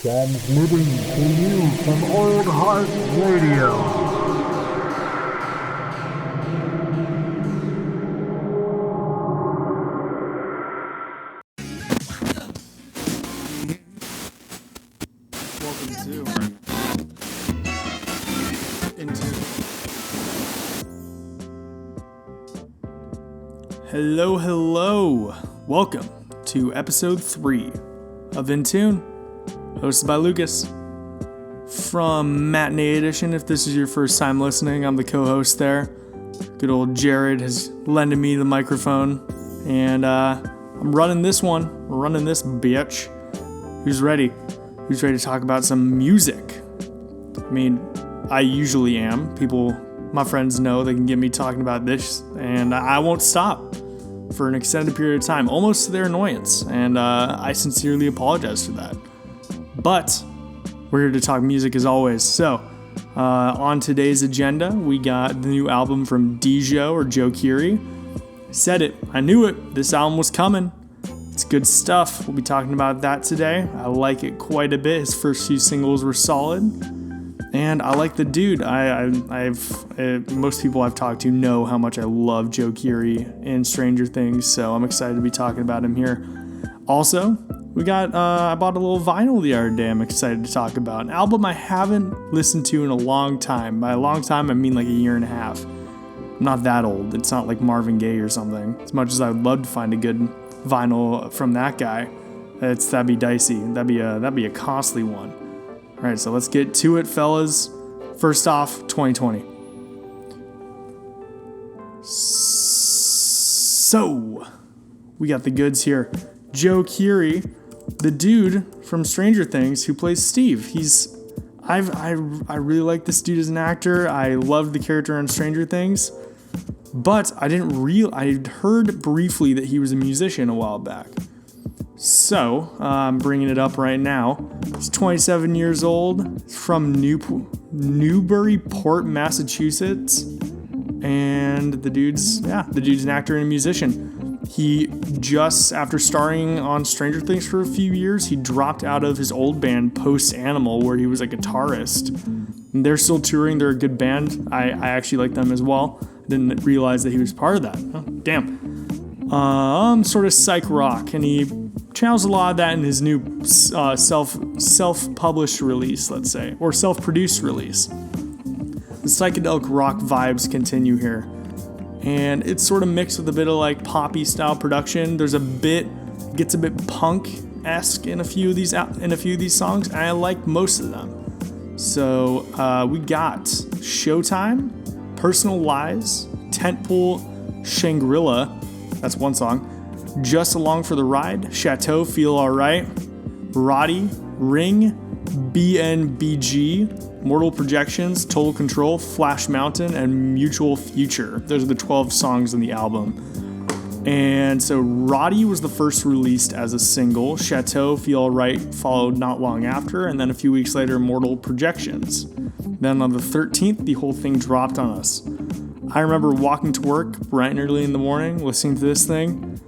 Transmitting to you from Old Heart Radio. Hello. Welcome to episode 3 of In Tune, hosted by Lucas from Matinee Edition. If this is your first time listening, I'm the co-host there. Good old Jared has lended me the microphone, and I'm running this one. We're running this bitch. Who's ready? Who's ready to talk about some music? I mean, I usually am. My friends know they can get me talking about this, and I won't stop for an extended period of time, almost to their annoyance, and I sincerely apologize for that. But we're here to talk music as always. So on today's agenda, we got the new album from Joe Keery. I said it, I knew it, this album was coming. It's good stuff. We'll be talking about that today. I like it quite a bit. His first few singles were solid, and I like the dude. Most people I've talked to know how much I love Joe Keery in Stranger Things, so I'm excited to be talking about him here. Also, I bought a little vinyl the other day I'm excited to talk about. An album I haven't listened to in a long time. By a long time, I mean like a year and a half. I'm not that old. It's not like Marvin Gaye or something. As much as I would love to find a good vinyl from that guy, that'd be dicey. That'd be a costly one. All right, so let's get to it, fellas. First off, 2020. So, we got the goods here. Joe Keery, the dude from Stranger Things who plays Steve. I really like this dude as an actor. I loved the character on Stranger Things, but I'd heard briefly that he was a musician a while back. So, I'm bringing it up right now. He's 27 years old, from Newburyport, Massachusetts, and the dude's an actor and a musician. He just, after starring on Stranger Things for a few years, he dropped out of his old band, Post Animal, where he was a guitarist. And they're still touring. They're a good band. I actually like them as well. I didn't realize that he was part of that. Oh, damn. Sort of psych rock, and he channels a lot of that in his new self-published release, let's say, or self-produced release. The psychedelic rock vibes continue here, and it's sort of mixed with a bit of like poppy style production. Gets a bit punk-esque in a few of these songs, and I like most of them. So we got Showtime, Personal Lies, Tentpole, Shangri-La, that's one song, Just Along for the Ride, Chateau, Feel Alright, Roddy, Ring, BNBG, Mortal Projections, Total Control, Flash Mountain, and Mutual Future. Those are the 12 songs on the album. And so Roddy was the first released as a single, Chateau, Feel Alright followed not long after, and then a few weeks later, Mortal Projections. Then on the 13th, the whole thing dropped on us. I remember walking to work bright and early in the morning, listening to this thing.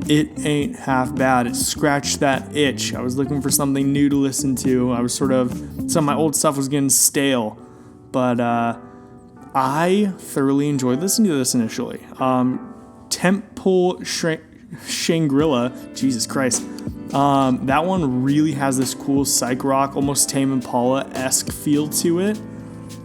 It ain't half bad. It scratched that itch. I was looking for something new to listen to. Some of my old stuff was getting stale. But I thoroughly enjoyed listening to this initially. Temple Shangri-La, Jesus Christ. That one really has this cool psych rock, almost Tame Impala-esque feel to it.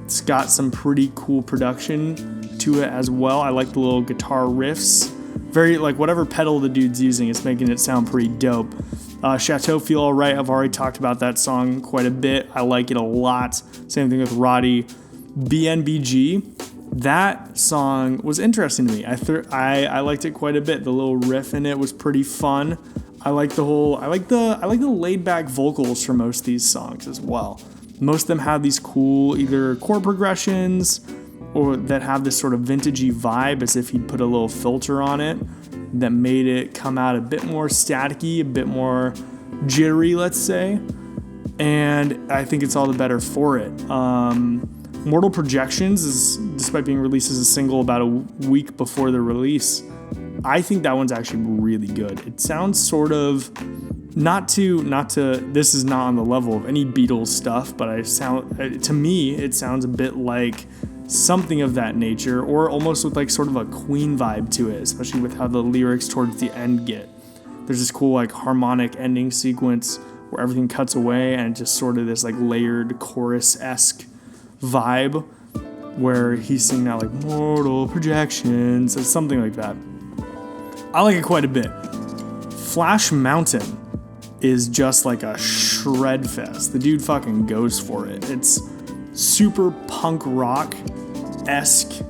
It's got some pretty cool production to it as well. I like the little guitar riffs. Very, like, whatever pedal the dude's using, it's making it sound pretty dope. Chateau, Feel Alright, I've already talked about that song quite a bit. I like it a lot. Same thing with Roddy. BNBG, that song was interesting to me. I liked it quite a bit. The little riff in it was pretty fun. I like the laid back vocals for most of these songs as well. Most of them have these cool either chord progressions or that have this sort of vintagey vibe, as if he'd put a little filter on it that made it come out a bit more staticky, a bit more jittery, let's say. And I think it's all the better for it. Mortal Projections is, despite being released as a single about a week before the release, I think that one's actually really good. It sounds sort of Not to, this is not on the level of any Beatles stuff, but to me, it sounds a bit like something of that nature, or almost with like sort of a Queen vibe to it, especially with how the lyrics towards the end get. There's this cool like harmonic ending sequence where everything cuts away and just sort of this like layered chorus-esque vibe where he's singing out like mortal projections or something like that. I like it quite a bit. Flash Mountain is just like a shred fest. The dude fucking goes for it. It's super punk rock-esque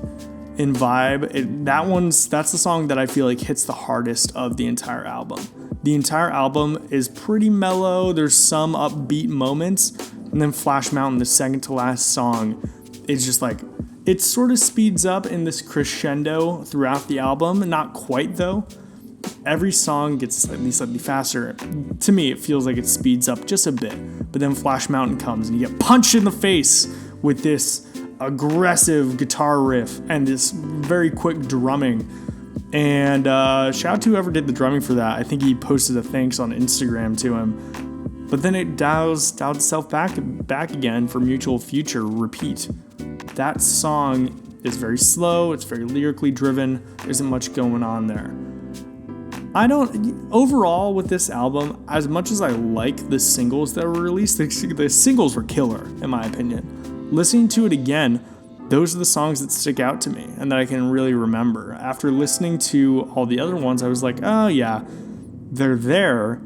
in vibe. That's the song that I feel like hits the hardest of the entire album. The entire album is pretty mellow. There's some upbeat moments, and then Flash Mountain, the second to last song, is just like, it sort of speeds up in this crescendo throughout the album. Not quite though. Every song gets slightly faster. To me, it feels like it speeds up just a bit. But then Flash Mountain comes and you get punched in the face with this aggressive guitar riff and this very quick drumming. And shout out to whoever did the drumming for that. I think he posted a thanks on Instagram to him. But then it dials itself back again for Mutual Future repeat. That song is very slow. It's very lyrically driven. There isn't much going on there. Overall with this album, as much as I like the singles that were released, the singles were killer, in my opinion. Listening to it again, those are the songs that stick out to me and that I can really remember. After listening to all the other ones, I was like, oh yeah, they're there.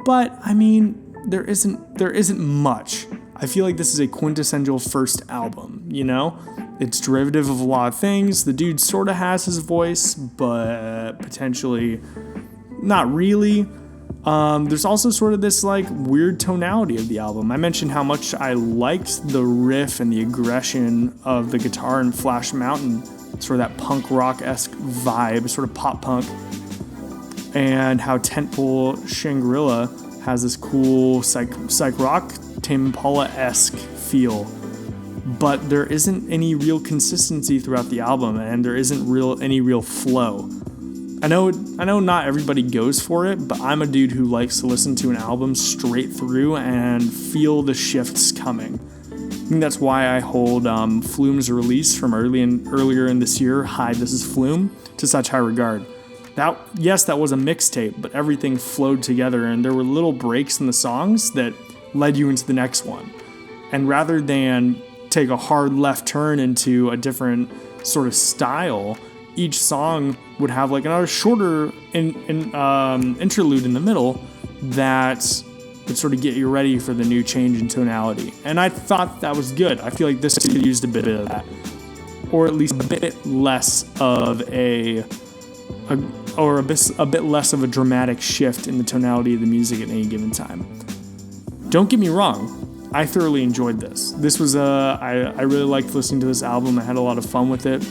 But I mean, there isn't much. I feel like this is a quintessential first album, you know? It's derivative of a lot of things. The dude sort of has his voice, but potentially not really. There's also sort of this like weird tonality of the album. I mentioned how much I liked the riff and the aggression of the guitar in Flash Mountain, sort of that punk rock-esque vibe, sort of pop punk, and how Tentpole Shangri-La has this cool psych rock, Tame Impala-esque feel. But there isn't any real consistency throughout the album, and there isn't any real flow. I know not everybody goes for it, but I'm a dude who likes to listen to an album straight through and feel the shifts coming. I think that's why I hold Flume's release from earlier in this year, Hi, This is Flume, to such high regard. That was a mixtape, but everything flowed together, and there were little breaks in the songs that led you into the next one. And rather than take a hard left turn into a different sort of style, each song would have like another shorter interlude in the middle that would sort of get you ready for the new change in tonality. And I thought that was good. I feel like this could have used a bit of that, or at least a bit less of a bit less of a dramatic shift in the tonality of the music at any given time. Don't get me wrong, I thoroughly enjoyed this. This was I really liked listening to this album. I had a lot of fun with it.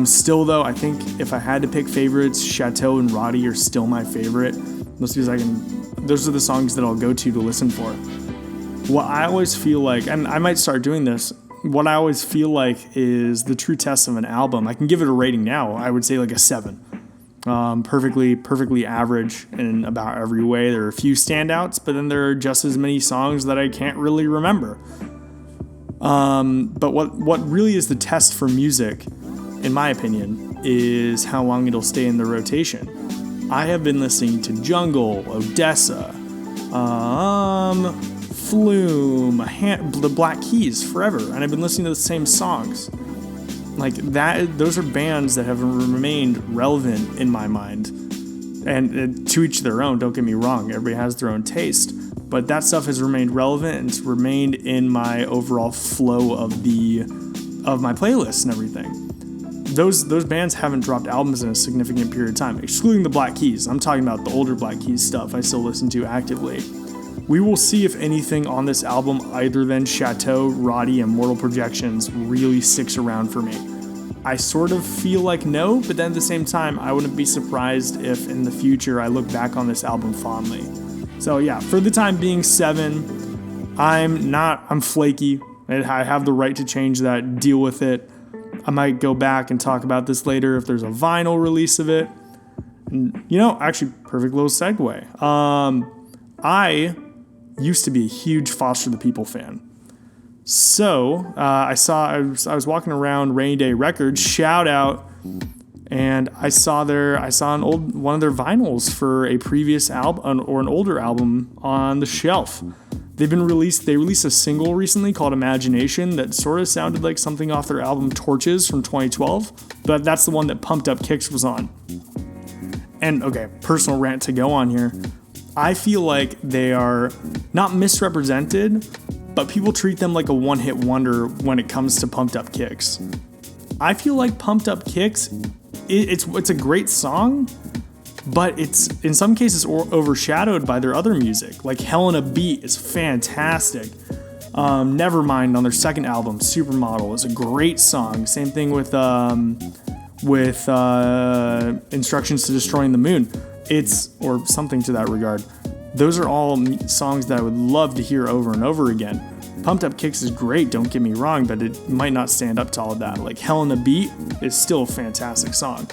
Still though, I think if I had to pick favorites, Chateau and Roddy are still my favorite. Those are the songs that I'll go to listen for. What I always feel like, and I might start doing this, what I always feel like is the true test of an album. I can give it a rating now. I would say like a 7. Perfectly average in about every way. There are a few standouts, but then there are just as many songs that I can't really remember. But what really is the test for music, in my opinion, is how long it'll stay in the rotation. I have been listening to Jungle, Odessa, Flume, the Black Keys forever, and I've been listening to the same songs. Like that, those are bands that have remained relevant in my mind. And to each their own, don't get me wrong, everybody has their own taste. But that stuff has remained relevant and it's remained in my overall flow of my playlist and everything. Those bands haven't dropped albums in a significant period of time, excluding the Black Keys. I'm talking about the older Black Keys stuff I still listen to actively. We will see if anything on this album other than Chateau, Roddy, and Mortal Projections really sticks around for me. I sort of feel like no, but then at the same time, I wouldn't be surprised if in the future I look back on this album fondly. So yeah, for the time being, 7. I'm flaky. I have the right to change that, deal with it. I might go back and talk about this later if there's a vinyl release of it. Actually, perfect little segue. I used to be a huge Foster the People fan. So I was walking around Rainy Day Records, shout out, and I saw one of their vinyls for a previous album or an older album on the shelf. They released a single recently called Imagination that sort of sounded like something off their album Torches from 2012, but that's the one that Pumped Up Kicks was on. And okay, personal rant to go on here. I feel like they are not misrepresented, but people treat them like a one-hit wonder when it comes to Pumped Up Kicks. I feel like Pumped Up Kicks, it's a great song, but it's in some cases overshadowed by their other music. Like Hell in a Beat is fantastic. Nevermind on their second album, Supermodel, is a great song. Same thing with Instructions to Destroying the Moon. Or something to that regard. Those are all songs that I would love to hear over and over again. Pumped Up Kicks is great, don't get me wrong, but it might not stand up to all of that. Like Hell in the Beat is still a fantastic song.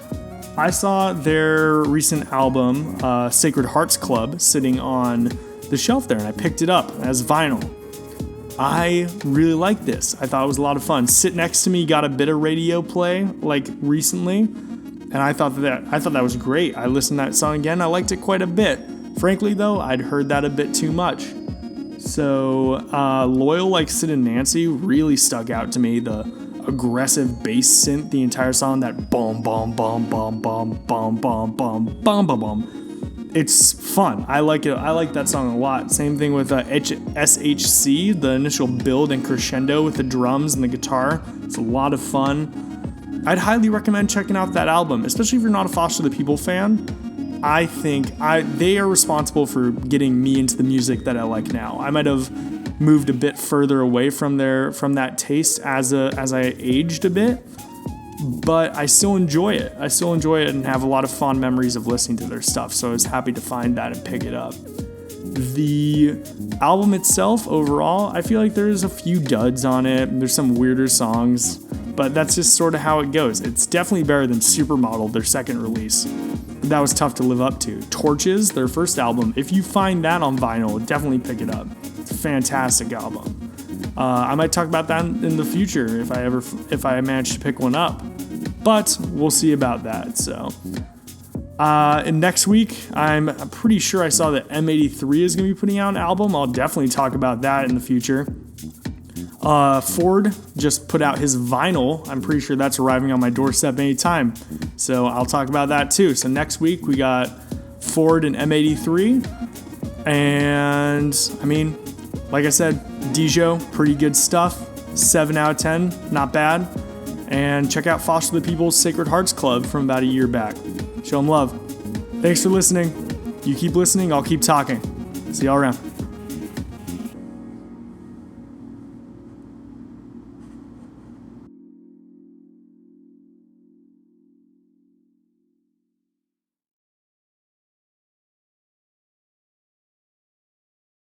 I saw their recent album, Sacred Hearts Club, sitting on the shelf there, and I picked it up as vinyl. I really like this. I thought it was a lot of fun. Sit Next to Me got a bit of radio play like recently, and I thought that was great. I listened to that song again. I liked it quite a bit. Frankly, though, I'd heard that a bit too much. So, Loyal Like Sid and Nancy really stuck out to me. The aggressive bass synth, the entire song, that boom, boom, boom, boom, boom, boom, boom, boom, boom, boom, boom. It's fun. I like it. I like that song a lot. Same thing with SHC, the initial build and crescendo with the drums and the guitar. It's a lot of fun. I'd highly recommend checking out that album, especially if you're not a Foster the People fan. I think they are responsible for getting me into the music that I like now. I might have moved a bit further away from that taste as I aged a bit, but I still enjoy it. I still enjoy it and have a lot of fond memories of listening to their stuff, so I was happy to find that and pick it up. The album itself, overall, I feel like there's a few duds on it. There's some weirder songs, but that's just sort of how it goes. It's definitely better than Supermodel, their second release. That was tough to live up to. Torches, their first album, if you find that on vinyl, definitely pick it up. It's a fantastic album. I might talk about that in the future if I manage to pick one up, but we'll see about that. So, and next week, I'm pretty sure I saw that M83 is going to be putting out an album. I'll definitely talk about that in the future. Ford just put out his vinyl. I'm pretty sure that's arriving on my doorstep anytime. So I'll talk about that too. So next week we got Ford and M83. And I mean, like I said, Dijo, pretty good stuff. 7 out of 10, not bad. And check out Foster the People's Sacred Hearts Club from about a year back. Show them love. Thanks for listening. You keep listening, I'll keep talking. See y'all around.